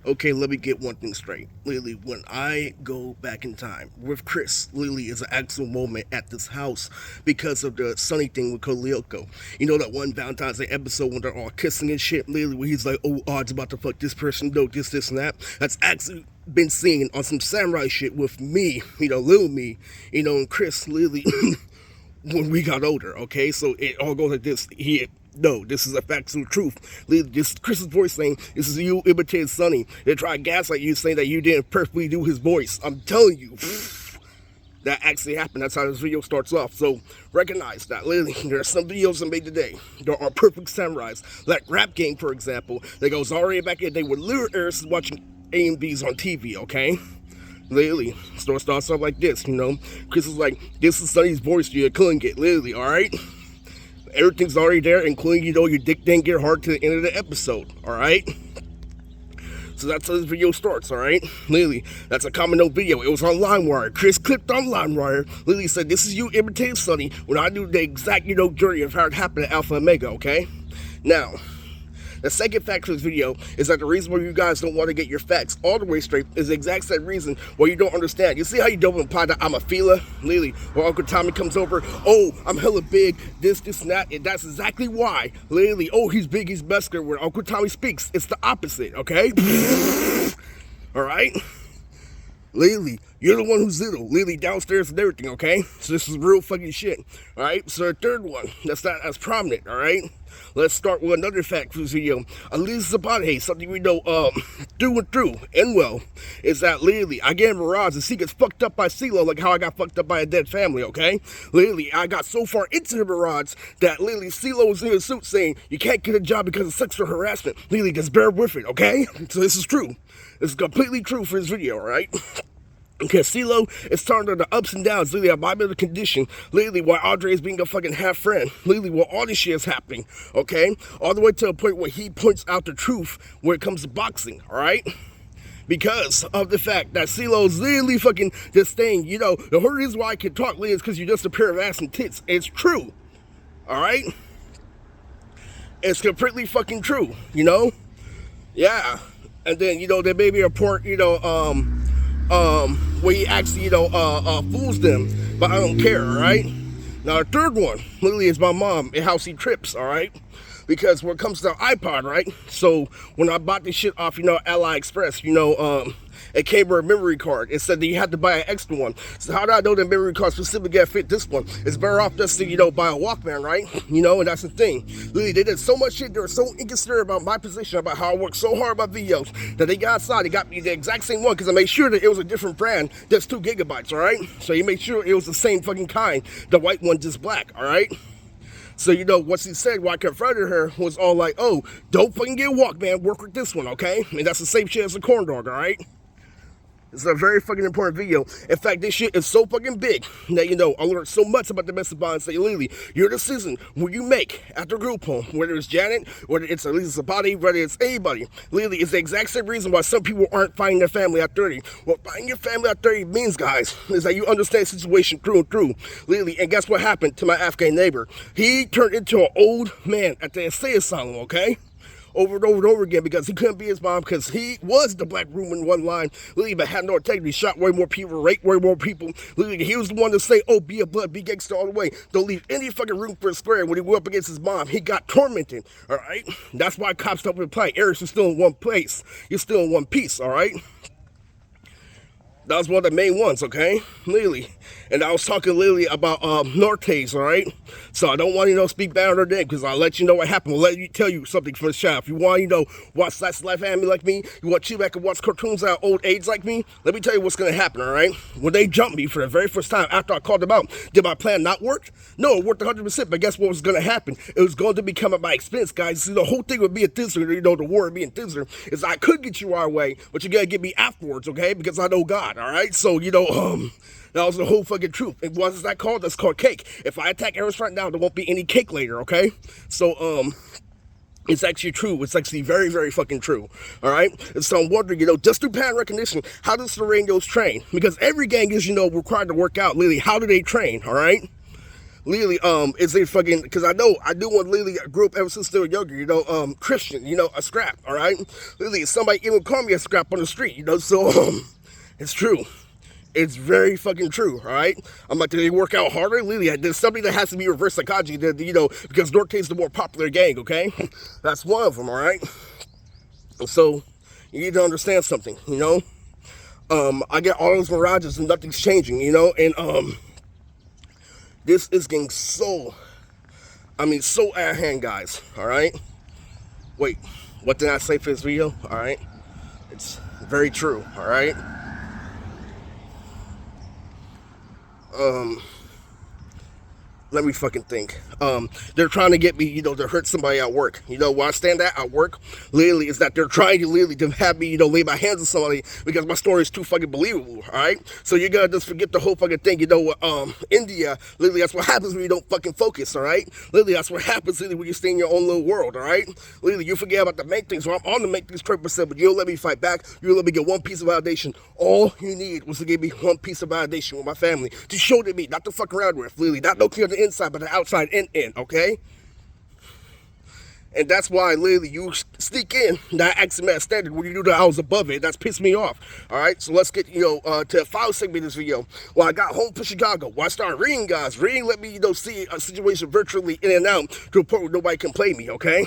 Okay, let me get one thing straight. Lily, when I go back in time with Chris, Lily is an actual moment at this house because of the Sunny thing with Kolioko. You know that one Valentine's Day episode when they're all kissing and shit, Lily, where he's like, oh, Odd's about to fuck this person, no, this, and that. That's actually been seen on some samurai shit with me, little me, and Chris, Lily, when we got older, okay? So it all goes like this. No, this is a factual truth. This Chris's voice saying, this is you imitating Sonny. They try to gaslight you saying that you didn't perfectly do his voice. I'm telling you, that actually happened. That's how this video starts off. So recognize that, literally, there are some videos I made today. There are perfect samurais. Like Rap Game, for example, that goes already back in the day with little Eris watching A&Bs on TV, okay? Literally, story starts off like this, Chris is like, this is Sonny's voice you couldn't get, literally, alright? Everything's already there, including, your dick didn't get hard to the end of the episode, alright? So that's how this video starts, alright? Lily, that's a common note video. It was on LimeWire. Chris clicked on LimeWire. Lily said, this is you imitating Sonny when I knew the exact, journey of how it happened at Alpha Omega, okay? Now, the second fact for this video is that the reason why you guys don't want to get your facts all the way straight is the exact same reason why you don't understand. You see how you don't imply that I'm a feeler? Lily, when Uncle Tommy comes over, oh, I'm hella big, this, and that, and that's exactly why. Lily, oh, he's big, he's muscular. When Uncle Tommy speaks, it's the opposite, okay? Alright? Lily, you're the one who's little. Lily downstairs and everything, okay? So this is real fucking shit. Alright? So the third one, that's not as prominent, alright? Let's start with another fact for this video. Elisa Zapata, something we know through and through and well, is that literally I get in Mirage and she gets fucked up by CeeLo like how I got fucked up by a dead family, okay? Literally, I got so far into the Mirage that literally CeeLo was in a suit saying you can't get a job because of sexual harassment. Literally, just bear with it, okay? So this is true. This is completely true for this video, alright? Because CeeLo is turning on the ups and downs, literally, a bipolar condition, literally, while Andre is being a fucking half friend, literally, while all this shit is happening, okay? All the way to a point where he points out the truth when it comes to boxing, alright? Because of the fact that CeeLo is literally fucking just saying, the only reason why I can talk, literally, is because you're just a pair of ass and tits. It's true, alright? It's completely fucking true, Yeah. And then, there may be a part, where he actually, fools them, but I don't care, alright? Now, the third one, literally, is my mom and how she trips, alright? Because when it comes to the iPod, right? So, when I bought this shit off, AliExpress, it came with a memory card. It said that you had to buy an extra one. So, how do I know the memory card specifically got fit this one? It's better off just to, buy a Walkman, right? And that's the thing. Literally, they did so much shit. They were so inconsiderate about my position, about how I worked so hard about videos, that they got outside. They got me the exact same one because I made sure that it was a different brand, just 2 gigabytes, alright? So, you made sure it was the same fucking kind. The white one just black, alright? So, what she said when I confronted her was all like, oh, don't fucking get a Walkman, work with this one, okay? And that's the same shit as a corn dog, alright? It's a very fucking important video. In fact, this shit is so fucking big that, I learned so much about the message bond and say, Lily, your decision when you make after group home, whether it's Janet, whether it's Elisa Zapata, whether it's anybody, Lily, is the exact same reason why some people aren't finding their family at 30. What finding your family at 30 means, guys, is that you understand the situation through and through, Lily. And guess what happened to my Afghan neighbor? He turned into an old man at the insane asylum, okay? Over and over and over again because he couldn't be his mom because he was the black room in one line. Literally, but had no integrity, shot way more people, raped way more people. Literally, he was the one to say, oh, be a blood, be gangster all the way. Don't leave any fucking room for a square. When he went up against his mom, he got tormented, all right? That's why cops don't reply. Eris is still in one place. You're still in one piece, all right? That was one of the main ones, okay? Literally. And I was talking literally about Nortes, alright? So I don't want to, speak bad on her name because I'll let you know what happened. I'll let you tell you something from the shop. If you want, watch slice of life anime like me, you want to chill back and watch cartoons at old age like me, let me tell you what's going to happen, alright? When they jumped me for the very first time after I called them out, did my plan not work? No, it worked 100%, but guess what was going to happen? It was going to become at my expense, guys. See, the whole thing with being Thizzler, the war of being Thizzler, is I could get you our way, but you got to get me afterwards, okay? Because I know God, alright? So, that was the whole fucking truth. And what is that called? That's called cake. If I attack Eris right now, there won't be any cake later, okay? So, it's actually true. It's actually very, very fucking true, alright? And so I'm wondering, just through pattern recognition, how does the Rangos train? Because every gang is, required to work out, literally, how do they train, alright? Lily, is a fucking, because I know I do want Lily, I grew up ever since they were younger, you know, Christian, you know, a scrap, all right? Lily, somebody even called me a scrap on the street, you know, so, it's true. It's very fucking true, all right? I'm like, did they work out harder? Lily, there's something that has to be reverse psychology, that, you know, because Norte's the more popular gang, okay? That's one of them, all right? So, you need to understand something, you know? I get all those mirages and nothing's changing, you know? And, this is getting so, so out of hand, guys, all right? Wait, what did I say for this video, all right? It's very true, all right? Let me fucking think. They're trying to get me, you know, to hurt somebody at work. You know, where I stand at work, literally, is that they're trying to literally to have me, you know, lay my hands on somebody because my story is too fucking believable, alright? So you gotta just forget the whole fucking thing, you know, India, literally, that's what happens when you don't fucking focus, alright? Literally, that's what happens, literally, when you stay in your own little world, alright? Literally, you forget about the main things, so I'm on the main things 20%, but you don't let me fight back, you don't let me get one piece of validation. All you need was to give me one piece of validation with my family, to show to me, not to fuck around with, literally, not looking on the inside, but the outside in, okay? And that's why, literally, you sneak in that axiomatic standard when you knew that I was above it. That's pissed me off. All right, so let's get, you know, to the final segment of this video. Well, I got home from Chicago. Well, I started reading, guys. Reading let me, you know, see a situation virtually in and out to a point where nobody can play me, okay?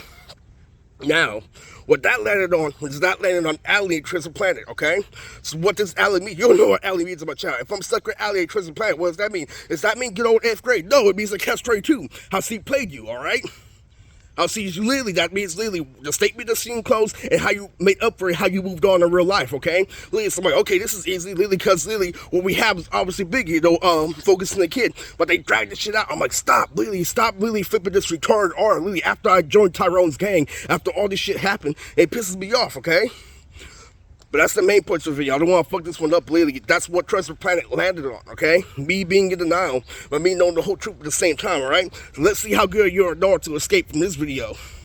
Now, what that landed on was that landed on alien transplanet, okay? So what does alien mean? You don't know what alien means, my child. If I'm stuck with alien transplanet, what does that mean? Does that mean get on 8th grade? No, it means a catch-22. How she played you, all right? I'll see you literally, that means literally the statement the scene closed and how you made up for it, how you moved on in real life, okay? Literally, so I'm like, okay, this is easy, literally, because literally what we have is obviously big, you know, focusing the kid, but they dragged this shit out. I'm like, stop really flipping this retarded R, literally, after I joined Tyrone's gang, after all this shit happened, it pisses me off, okay? But that's the main point of the video. I don't want to fuck this one up, literally. That's what Treasure Planet landed on, okay? Me being in denial, but me knowing the whole truth at the same time, alright? So let's see how good you are to escape from this video.